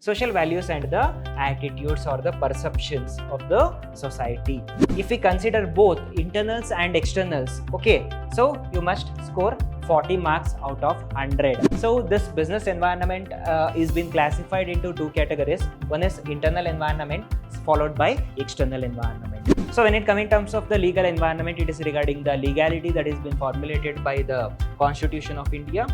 social values and the attitudes or the perceptions of the society. If we consider both internals and externals, okay, so you must score 40 marks out of 100. So this business environment is been classified into two categories. One is internal environment followed by external environment. So when it comes in terms of the legal environment, it is regarding the legality that has been formulated by the Constitution of India.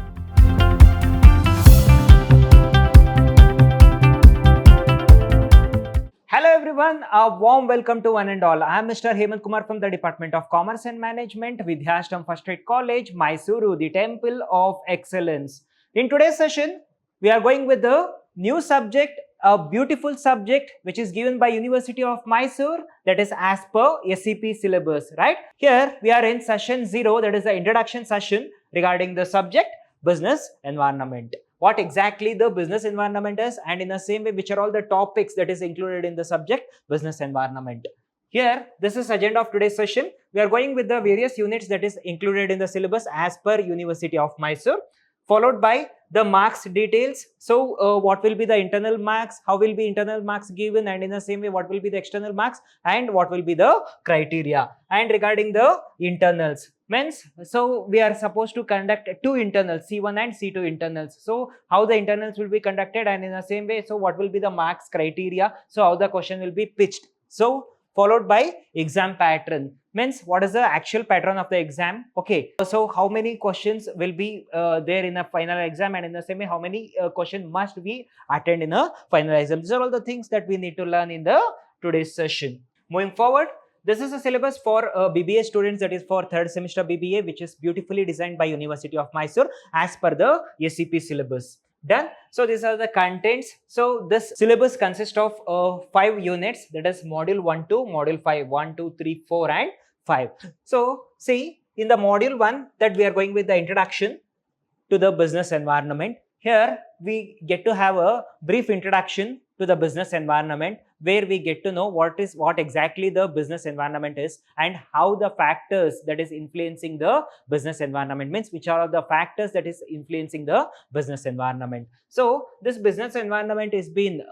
Hello everyone, a warm welcome to one and all. I am Mr. Hemant Kumar from the Department of Commerce and Management, Vidhyaashram First Aid College, MYSURU, the Temple of Excellence. In today's session, we are going with the new subject, a beautiful subject which is given by University of Mysore, that is as per SCP syllabus, right? Here we are in session 0, that is the introduction session regarding the subject business environment. What exactly the business environment is, and in the same way which are all the topics that is included in the subject business environment. Here, this is agenda of today's session. We are going with the various units that is included in the syllabus as per University of Mysore, followed by the marks details. So what will be the internal marks, how will be internal marks given, and in the same way what will be the external marks and what will be the criteria. And regarding the internals, means so we are supposed to conduct two internals, C1 and C2 internals. So how the internals will be conducted, and in the same way, so what will be the marks criteria, so how the question will be pitched. So followed by exam pattern, means what is the actual pattern of the exam. Okay, so how many questions will be there in a final exam, and in the same way how many questions must be attend in a final exam. These are all the things that we need to learn in the today's session. Moving forward, this is a syllabus for BBA students, that is for third semester BBA, which is beautifully designed by University of Mysore as per the SCP syllabus. Done. So these are the contents. So this syllabus consists of 5 units, that is module 1 to module 5, 1, 2, 3, 4 and 5. So see, in the module 1 that we are going with the introduction to the business environment. Here we get to have a brief introduction to the business environment, where we get to know what exactly the business environment is and how the factors that is influencing the business environment, means which are the factors that is influencing the business environment. So this business environment is being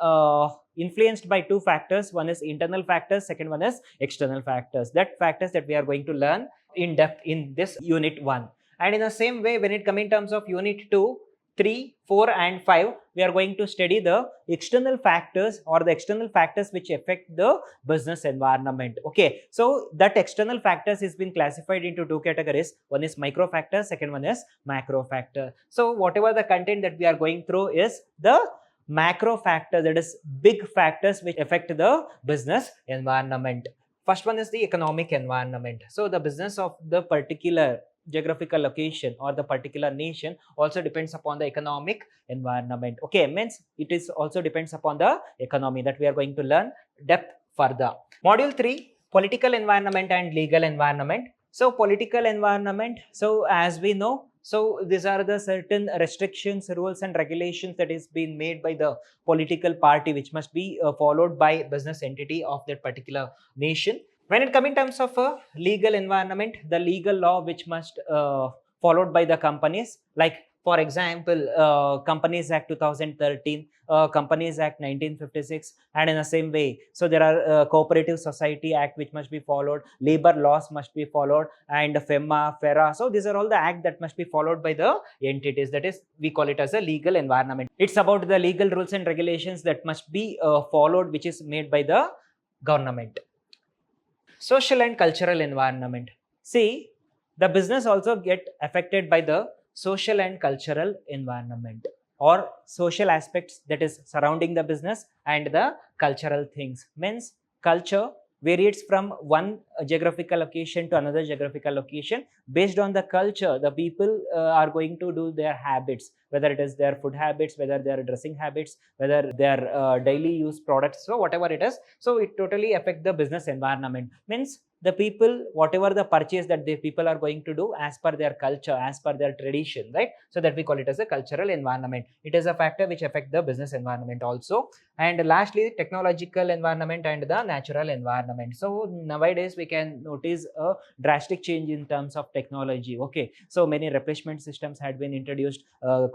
influenced by two factors. One is internal factors, second one is external factors. That factors that we are going to learn in depth in this unit 1. And in the same way, when it comes in terms of unit 2, 3, 4 and 5, we are going to study the external factors or the external factors which affect the business environment. Okay, so that external factors has been classified into two categories. One is micro factor, second one is macro factor. So whatever the content that we are going through is the macro factor, that is big factors which affect the business environment. First one is the economic environment. So the business of the particular geographical location or the particular nation also depends upon the economic environment. Okay, means it is also depends upon the economy that we are going to learn depth further. Module 3, political environment and legal environment. So political environment, so as we know, so these are the certain restrictions, rules and regulations that is being made by the political party, which must be followed by business entity of that particular nation. When it comes in terms of a legal environment, the legal law which must followed by the companies, like for example, Companies Act 2013, Companies Act 1956, and in the same way, so there are Cooperative Society Act which must be followed, labor laws must be followed, and FEMA, FERA. So these are all the act that must be followed by the entities, that is we call it as a legal environment. It's about the legal rules and regulations that must be followed, which is made by the government. Social and cultural environment. See, the business also get affected by the social and cultural environment or social aspects that is surrounding the business and the cultural things. Means culture varies from one geographical location to another geographical location. Based on the culture, the people are going to do their habits, whether it is their food habits, whether their dressing habits, whether their daily use products, so whatever it is, so it totally affects the business environment. Means the people, whatever the purchase that the people are going to do as per their culture, as per their tradition, right? So that we call it as a cultural environment. It is a factor which affects the business environment also. And lastly, technological environment and the natural environment. So nowadays we can notice a drastic change in terms of technology. Okay, so many replacement systems had been introduced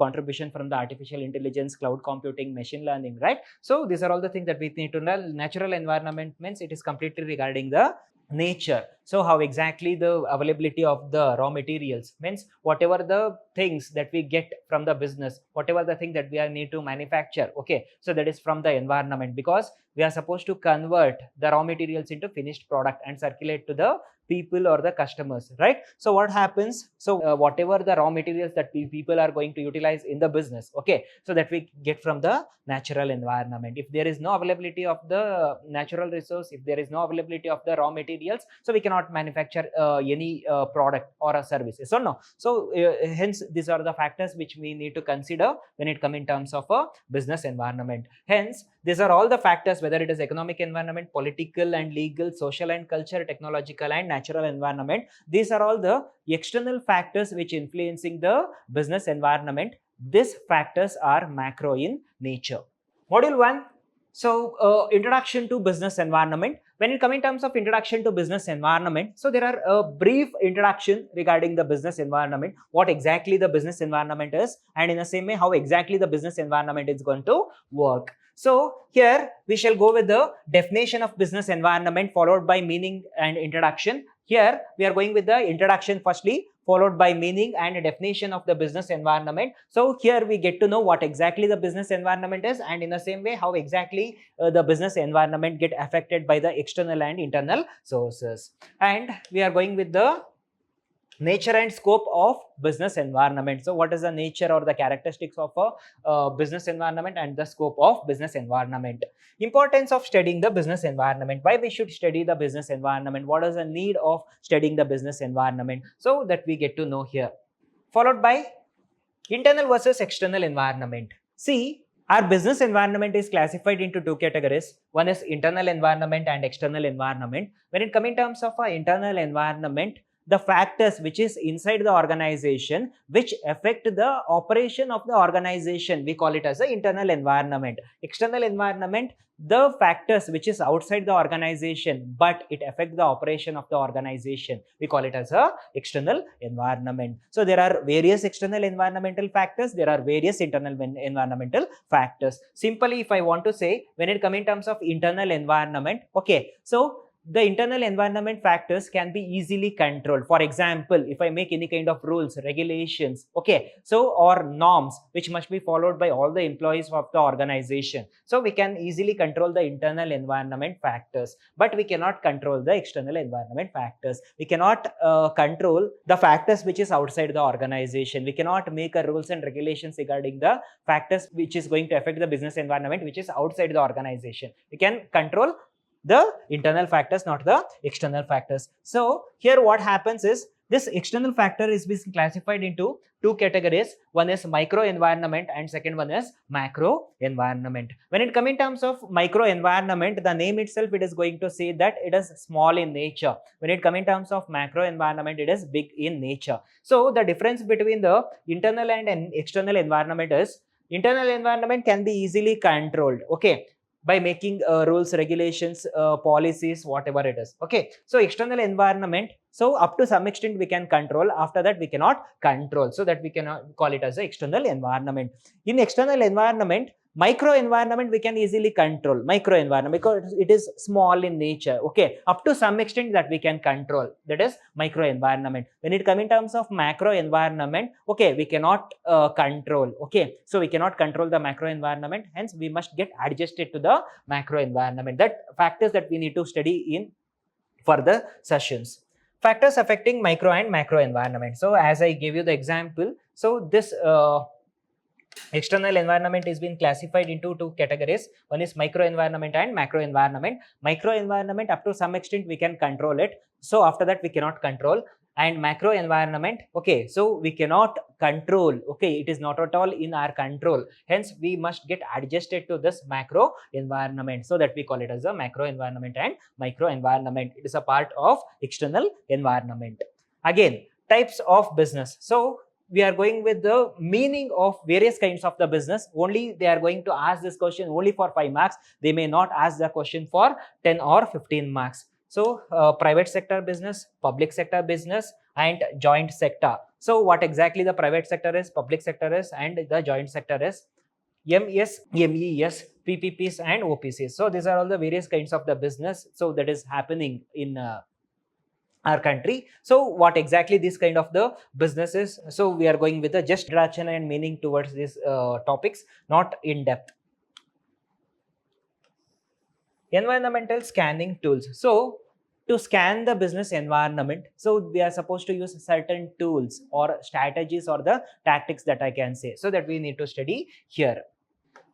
contribution from the artificial intelligence, cloud computing, machine learning, right? So these are all the things that we need to know. Natural environment means it is completely regarding the nature. So how exactly the availability of the raw materials means whatever the things that we get from the business, whatever the thing that we are need to manufacture, okay, so that is from the environment, because we are supposed to convert the raw materials into finished product and circulate to the people or the customers, right? So what happens, so whatever the raw materials that people are going to utilize in the business, okay, so that we get from the natural environment. If there is no availability of the natural resource, if there is no availability of the raw materials, so we cannot manufacture any product or a service, so no. So hence these are the factors which we need to consider when it comes in terms of a business environment. Hence these are all the factors, whether it is economic environment, political and legal, social and culture, technological and natural environment. These are all the external factors which influencing the business environment. These factors are macro in nature. Module 1. So introduction to business environment. When it comes in terms of introduction to business environment, so there are a brief introduction regarding the business environment, what exactly the business environment is, and in the same way how exactly the business environment is going to work. So here we shall go with the definition of business environment followed by meaning and introduction. Here we are going with the introduction firstly, followed by meaning and definition of the business environment. So here we get to know what exactly the business environment is, and in the same way how exactly the business environment get affected by the external and internal sources. And we are going with the nature and scope of business environment. So what is the nature or the characteristics of a business environment and the scope of business environment. Importance of studying the business environment. Why we should study the business environment? What is the need of studying the business environment? So that we get to know here. Followed by internal versus external environment. See, our business environment is classified into two categories. One is internal environment and external environment. When it comes in terms of our internal environment, the factors which is inside the organization which affect the operation of the organization, we call it as the internal environment. External environment, the factors which is outside the organization but it affects the operation of the organization, we call it as a external environment. So there are various external environmental factors, there are various internal environmental factors. Simply if I want to say, when it comes in terms of internal environment, okay, so the internal environment factors can be easily controlled. For example, if I make any kind of rules, regulations, okay, so or norms which must be followed by all the employees of the organization, so we can easily control the internal environment factors, but we cannot control the external environment factors. We cannot control the factors which is outside the organization. We cannot make a rules and regulations regarding the factors which is going to affect the business environment which is outside the organization. We can control the internal factors, not the external factors. So here what happens is, this external factor is being classified into two categories. One is micro environment and second one is macro environment. When it comes in terms of micro environment, the name itself it is going to say that it is small in nature. When it comes in terms of macro environment, it is big in nature. So the difference between the internal and external environment is, internal environment can be easily controlled, okay, by making rules, regulations, policies, whatever it is, okay. So external environment, so up to some extent we can control, after that we cannot control, so that we cannot call it as the external environment. In external environment, micro environment we can easily control, micro environment, because it is small in nature, okay, up to some extent that we can control, that is micro environment. When it comes in terms of macro environment, okay, we cannot control, okay, so we cannot control the macro environment, hence we must get adjusted to the macro environment. That factors that we need to study in further sessions. Factors affecting micro and macro environment. So as I gave you the example, so this external environment is being classified into two categories. One is micro environment and macro environment. Micro environment, up to some extent we can control it, so after that we cannot control. And macro environment, okay, so we cannot control, okay, it is not at all in our control, hence we must get adjusted to this macro environment, so that we call it as a macro environment and micro environment. It is a part of external environment. Again, types of business. So we are going with the meaning of various kinds of the business. Only they are going to ask this question only for 5 marks. They may not ask the question for 10 or 15 marks. So private sector business, public sector business and joint sector. So what exactly the private sector is, public sector is, and the joint sector is, MES, MES, PPPs, and OPCs. So these are all the various kinds of the business. So that is happening in our country. So what exactly this kind of the business is? So we are going with the just introduction and meaning towards these topics, not in depth. Environmental scanning tools. So to scan the business environment, so we are supposed to use certain tools or strategies or the tactics that I can say, so that we need to study here.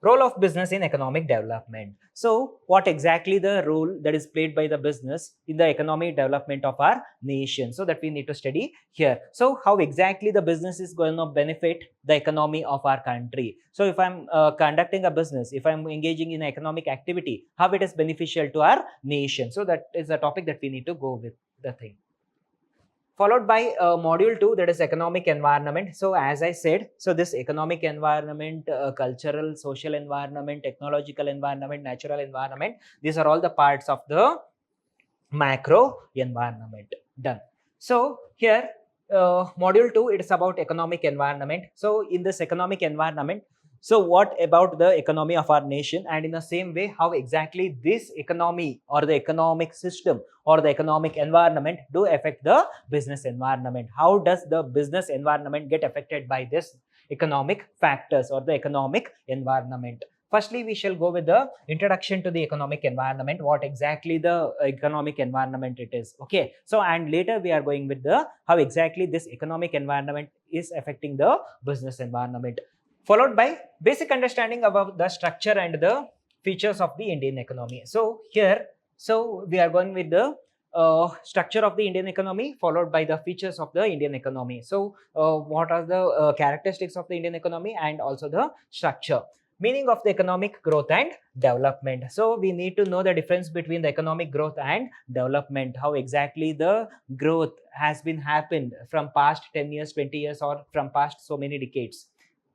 Role of business in economic development. So what exactly the role that is played by the business in the economic development of our nation, so that we need to study here. So how exactly the business is going to benefit the economy of our country. So if I'm conducting a business, if I'm engaging in economic activity, how it is beneficial to our nation. So that is a topic that we need to go with the thing. Followed by module 2, that is economic environment. So as I said, so this economic environment, cultural, social environment, technological environment, natural environment, these are all the parts of the macro environment. Done. So here module 2, it is about economic environment. So in this economic environment, so what about the economy of our nation, and in the same way, how exactly this economy or the economic system or the economic environment do affect the business environment? How does the business environment get affected by this economic factors or the economic environment? Firstly, we shall go with the introduction to the economic environment, what exactly the economic environment it is. Okay, so and later we are going with the how exactly this economic environment is affecting the business environment, followed by basic understanding about the structure and the features of the Indian economy. So here, so we are going with the structure of the Indian economy, followed by the features of the Indian economy. So what are the characteristics of the Indian economy, and also the structure. Meaning of the economic growth and development. So we need to know the difference between the economic growth and development, how exactly the growth has been happened from past 10 years, 20 years, or from past so many decades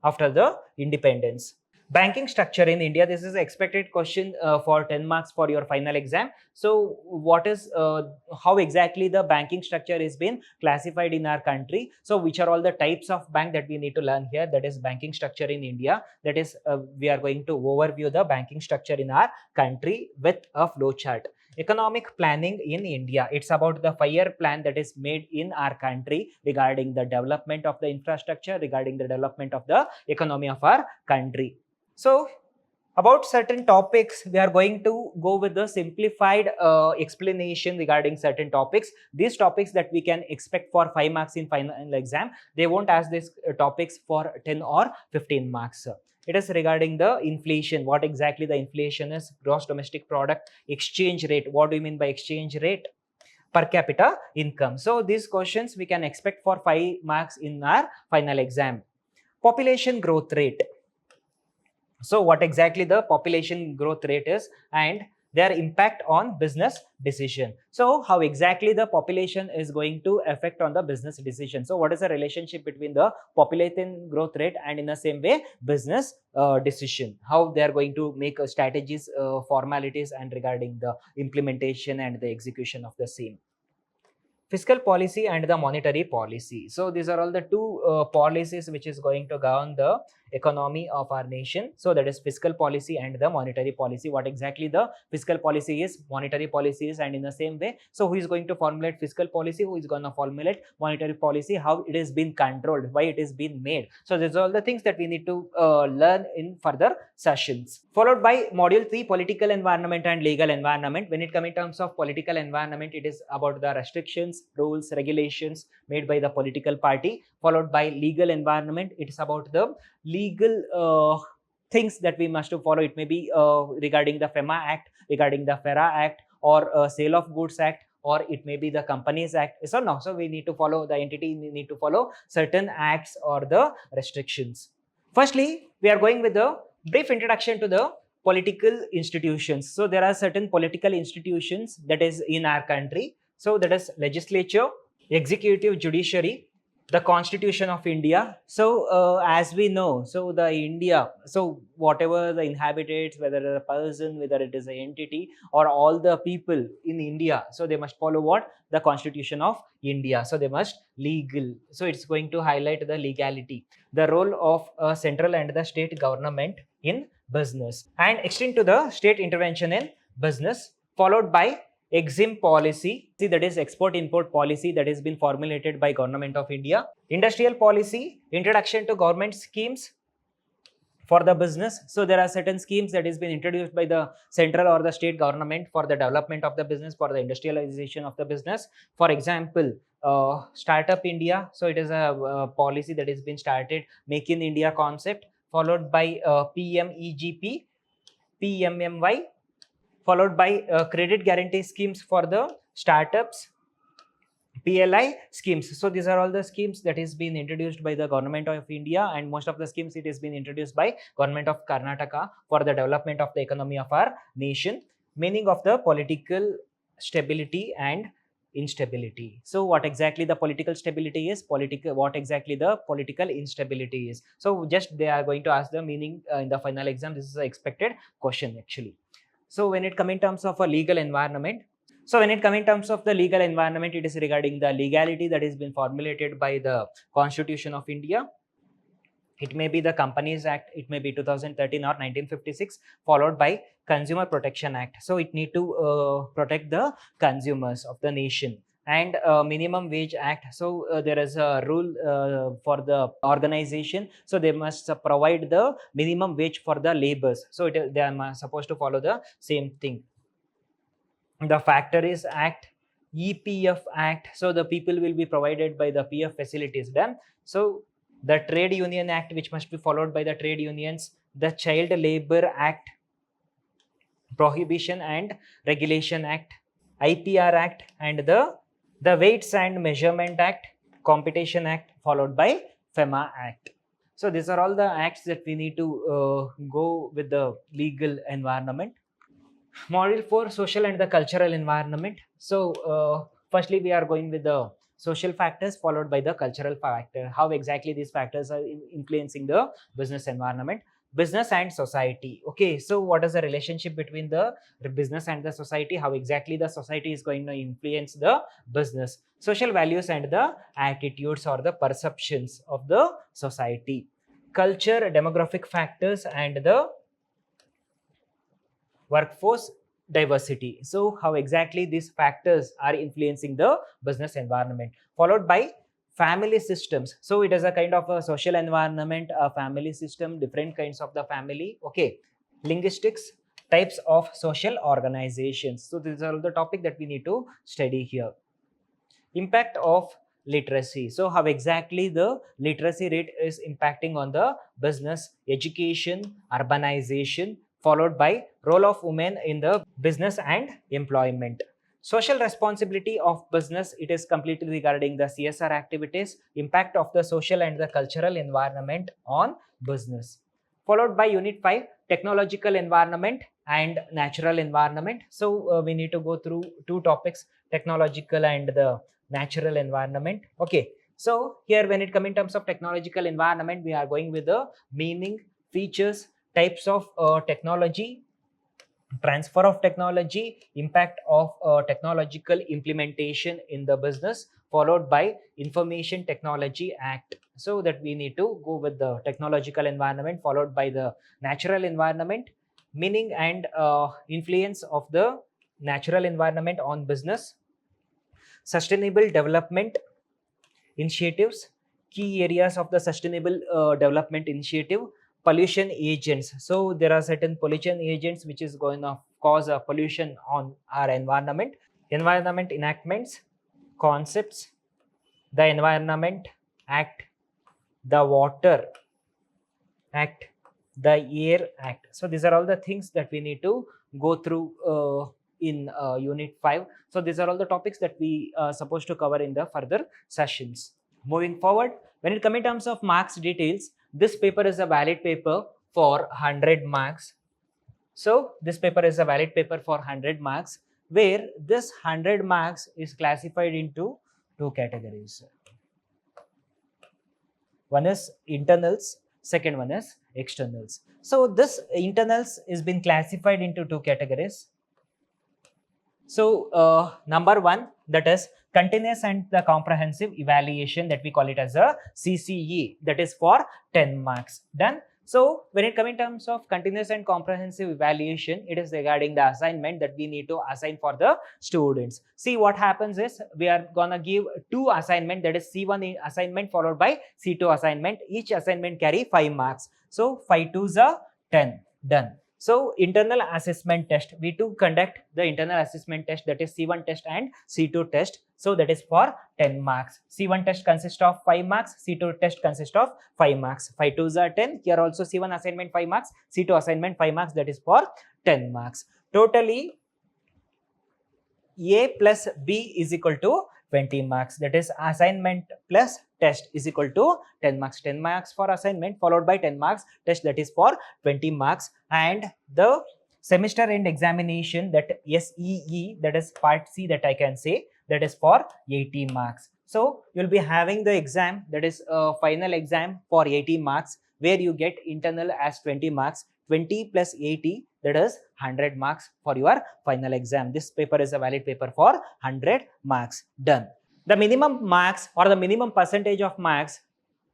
after the independence. Banking structure in India, this is an expected question for 10 marks for your final exam. So what is how exactly the banking structure is been classified in our country? So which are all the types of bank that we need to learn here, that is banking structure in India. That is we are going to overview the banking structure in our country with a flow chart. Economic planning in India, it's about the 5-year plan that is made in our country regarding the development of the infrastructure, regarding the development of the economy of our country. So about certain topics, we are going to go with the simplified explanation regarding certain topics. These topics that we can expect for 5 marks in final exam, they won't ask these topics for 10 or 15 marks. It is regarding the inflation, what exactly the inflation is, gross domestic product, exchange rate, what do you mean by exchange rate, per capita income. So these questions we can expect for 5 marks in our final exam. Population growth rate. So what exactly the population growth rate is, and their impact on business decision. So how exactly the population is going to affect on the business decision. So what is the relationship between the population growth rate and in the same way business decision, how they are going to make strategies, formalities, and regarding the implementation and the execution of the same. Fiscal policy and the monetary policy. So these are all the two policies which is going to govern the economy of our nation. So that is fiscal policy and the monetary policy. What exactly the fiscal policy is, monetary policy is, and in the same way, so who is going to formulate fiscal policy, who is going to formulate monetary policy, how it is being controlled, why it is being made. So these are all the things that we need to learn in further sessions. Followed by module 3, political environment and legal environment. When it comes in terms of political environment, it is about the restrictions, rules, regulations made by the political party. Followed by legal environment, it is about the legal things that we must follow. It may be regarding the FEMA Act, regarding the FERA Act, or Sale of Goods Act, or it may be the Companies Act. So no, so we need to follow, the entity need to follow certain acts or the restrictions. Firstly, we are going with the brief introduction to the political institutions. So there are certain political institutions that is in our country. So that is legislature, executive, judiciary, the Constitution of India. So as we know, so the India, so whatever the inhabitants, whether a person, whether it is an entity or all the people in India, so they must follow what? The Constitution of India. So they must legal, so it's going to highlight the legality, the role of central and the state government in business, and extend to the state intervention in business, followed by EXIM policy, see, that is export import policy, that has been formulated by Government of India. Industrial policy, introduction to government schemes for the business. So there are certain schemes that has been introduced by the central or the state government for the development of the business, for the industrialization of the business. For example, Startup India, so it is a policy that has been started, Make in India concept, followed by PMEGP, PMMY, followed by credit guarantee schemes for the startups, PLI schemes. So these are all the schemes that is been introduced by the Government of India, and most of the schemes it has been introduced by Government of Karnataka for the development of the economy of our nation. Meaning of the political stability and instability. So what exactly the political stability is, what exactly the political instability is. So just they are going to ask the meaning in the final exam. This is the expected question actually. So when it comes in terms of a legal environment, so when it comes in terms of the legal environment, it is regarding the legality that has been formulated by the Constitution of India. It may be the Companies Act, it may be 2013 or 1956, followed by Consumer Protection Act. So it need to protect the consumers of the nation. And Minimum Wage Act. So there is a rule for the organization. So they must provide the minimum wage for the laborers. So they are supposed to follow the same thing. The Factories Act, EPF Act. So the people will be provided by the PF facilities done. So the Trade Union Act, which must be followed by the trade unions. The Child Labor Act, Prohibition and Regulation Act, IPR Act, and the Weights and Measurement Act, Competition Act, followed by FEMA Act. So these are all the acts that we need to go with the legal environment. Module 4, social and the cultural environment. So firstly we are going with the social factors followed by the cultural factor. How exactly these factors are influencing the business environment. Business and society. Okay, so what is the relationship between the business and the society? How exactly the society is going to influence the business? Social values and the attitudes or the perceptions of the society. Culture, demographic factors, and the workforce diversity. So how exactly these factors are influencing the business environment, followed by family systems. So it is a kind of a social environment, a family system, different kinds of the family. Okay, linguistics, types of social organizations. So these are all the topic that we need to study here. Impact of literacy. So how exactly the literacy rate is impacting on the business, education, urbanization, followed by role of women in the business and employment. Social responsibility of business, it is completely regarding the CSR activities, impact of the social and the cultural environment on business. Followed by Unit 5, technological environment and natural environment. So we need to go through two topics, technological and the natural environment. Okay, so here when it comes in terms of technological environment, we are going with the meaning, features, types of technology, transfer of technology, impact of technological implementation in the business, followed by Information Technology Act. So that we need to go with the technological environment, followed by the natural environment, meaning and influence of the natural environment on business, sustainable development initiatives, key areas of the sustainable development initiative, pollution agents. So there are certain pollution agents which is going to cause a pollution on our environment. Environment enactments, concepts, the Environment Act, the Water Act, the Air Act. So these are all the things that we need to go through in Unit 5. So these are all the topics that we are supposed to cover in the further sessions. Moving forward, when it comes in terms of marks details, this paper is a valid paper for 100 marks. So this paper is a valid paper for 100 marks, where this 100 marks is classified into two categories. one is internals, second one is externals. So this internals is been classified into two categories. So number one, that is continuous and the comprehensive evaluation, that we call it as a CCE, that is for 10 marks. Done. So when it comes in terms of continuous and comprehensive evaluation, it is regarding the assignment that we need to assign for the students. See, what happens is we are gonna give two assignment, that is C1 assignment followed by C2 assignment. Each assignment carry 5 marks. So 5 2s are 10. Done. So internal assessment test, we do conduct the internal assessment test, that is C1 test and C2 test. So that is for 10 marks. C1 test consists of 5 marks, C2 test consists of 5 marks. 5 2s are 10. Here also C1 assignment 5 marks, C2 assignment 5 marks, that is for 10 marks. Totally A plus B is equal to 20 marks. That is assignment plus test is equal to 10 marks. 10 marks for assignment followed by 10 marks test, that is for 20 marks. And the semester end examination, that SEE, that is part C, that I can say, that is for 80 marks. So you'll be having the exam, that is a final exam for 80 marks, where you get internal as 20 marks. 20 plus 80, that is 100 marks for your final exam. This paper is a valid paper for 100 marks. Done. The minimum marks or the minimum percentage of marks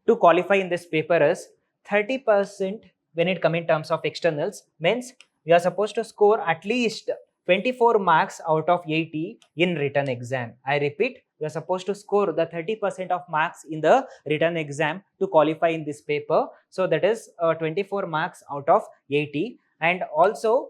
to qualify in this paper is 30% when it comes in terms of externals. Means you are supposed to score at least 24 marks out of 80 in written exam. I repeat, you are supposed to score the 30% of marks in the written exam to qualify in this paper. So that is 24 marks out of 80. And also,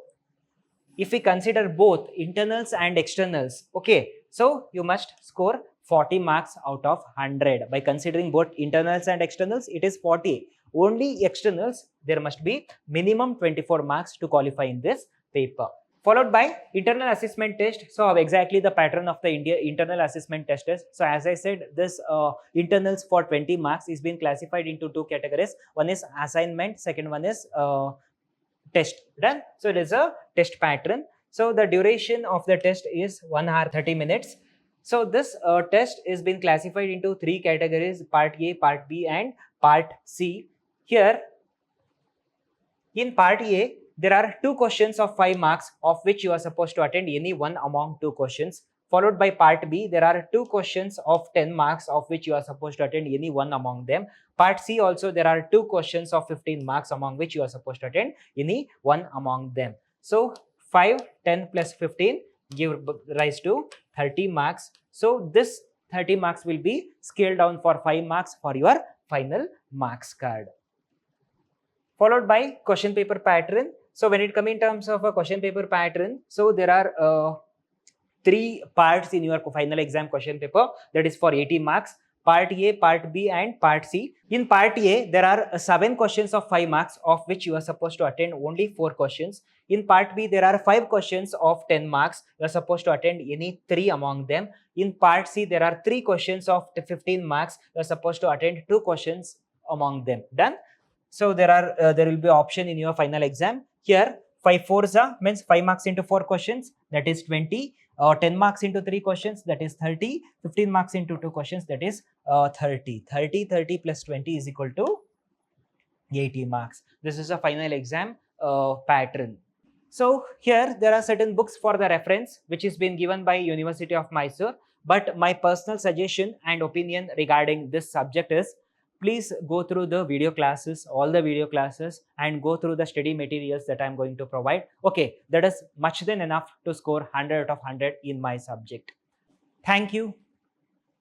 if we consider both internals and externals, okay, so you must score 40 marks out of 100. By considering both internals and externals, it is 40. Only externals, there must be minimum 24 marks to qualify in this paper. Followed by internal assessment test. So how exactly the pattern of the internal assessment test is. So as I said, this internals for 20 marks is being classified into two categories. One is assignment, second one is test. Done. So it is a test pattern. So the duration of the test is 1 hour 30 minutes. So this test is being classified into three categories: part A, part B, and part C. Here in part A, there are two questions of 5 marks, of which you are supposed to attend any one among two questions. Followed by part B, there are two questions of 10 marks, of which you are supposed to attend any one among them. Part C also, there are two questions of 15 marks, among which you are supposed to attend any one among them. So 5, 10 plus 15 give rise to 30 marks. So this 30 marks will be scaled down for 5 marks for your final marks card. Followed by question paper pattern. So when it comes in terms of a question paper pattern, so there are three parts in your final exam question paper, that is for 80 marks: part A, part B, and part C. In part A, there are 7 questions of 5 marks, of which you are supposed to attend only 4 questions. In part B, there are 5 questions of 10 marks. You are supposed to attend any 3 among them. In part C, there are 3 questions of 15 marks. You are supposed to attend 2 questions among them. Done. So there will be option in your final exam. Here 5 4s means 5 marks into 4 questions, that is 20. 10 marks into 3 questions, that is 30. 15 marks into 2 questions, that is 30. 30 plus 20 is equal to 80 marks. This is a final exam pattern. So here there are certain books for the reference, which is been given by University of Mysore. But my personal suggestion and opinion regarding this subject is, please go through the video classes, all the video classes, and go through the study materials that I'm going to provide. Okay, that is much than enough to score 100 out of 100 in my subject. Thank you.